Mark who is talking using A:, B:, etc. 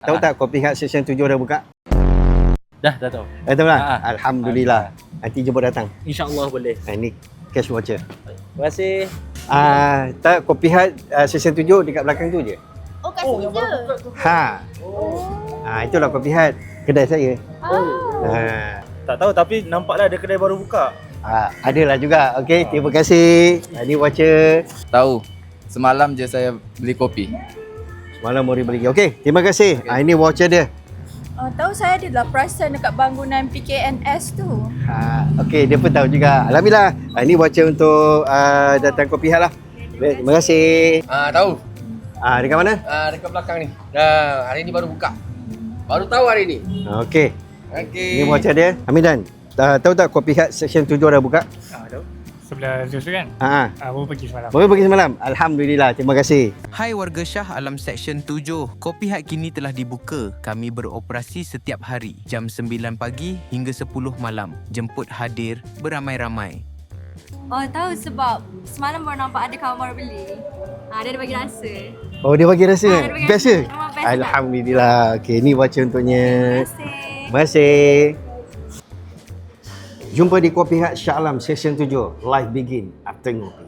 A: Tahu tak Kopi Hut Seksyen 7 dah buka?
B: Dah tahu.
A: Tahu lah? Alhamdulillah. Nanti jemput datang.
B: InsyaAllah boleh.
A: Ini cash voucher.
B: Terima kasih.
A: Tak Kopi Hut Seksyen 7 dekat belakang tu je.
C: Oh, kat sini je.
A: Itulah Kopi Hut. Kedai saya.
B: Tak tahu tapi nampaklah ada kedai baru buka.
A: Adalah juga. Okey, terima kasih. Ini voucher.
D: Tahu. Semalam je saya beli kopi.
A: Malam mau beli. Okey, terima kasih. Ini voucher dia.
C: Tahu saya adalah perasan dekat bangunan PKNS tu.
A: Okey, dia pun tahu juga. Alhamdulillah. Ini voucher untuk datang Kopi Hut lah. Baik, terima kasih.
D: Tahu.
A: Dekat mana?
D: Dekat belakang ni. Hari ni baru buka. Baru tahu hari ni.
A: Okey.
D: Okey.
A: Ini voucher dia. Hamidan, tahu tak Kopi Hut Seksyen 7 dah buka?
E: Tahu. Sebelah Zeus tu kan? Baru pergi semalam.
A: Baru pergi semalam. Alhamdulillah. Terima kasih.
F: Hai warga Shah Alam Seksyen 7. Kopi Hut kini telah dibuka. Kami beroperasi setiap hari. Jam 9 pagi hingga 10 malam. Jemput hadir beramai-ramai.
G: Tahu sebab semalam baru nampak ada kawan baru beli. Dia ada bagi rasa.
A: Oh, dia bagi rasa?
G: Dia bagi
A: Best
G: rasa.
A: ke?
G: Memang best
A: Alhamdulillah. Okey, ni voucher untuknya.
G: Terima kasih.
A: Terima kasih. Jumpa di Kopi Hut Shah Alam Seksyen 7. Life begin after ngopi.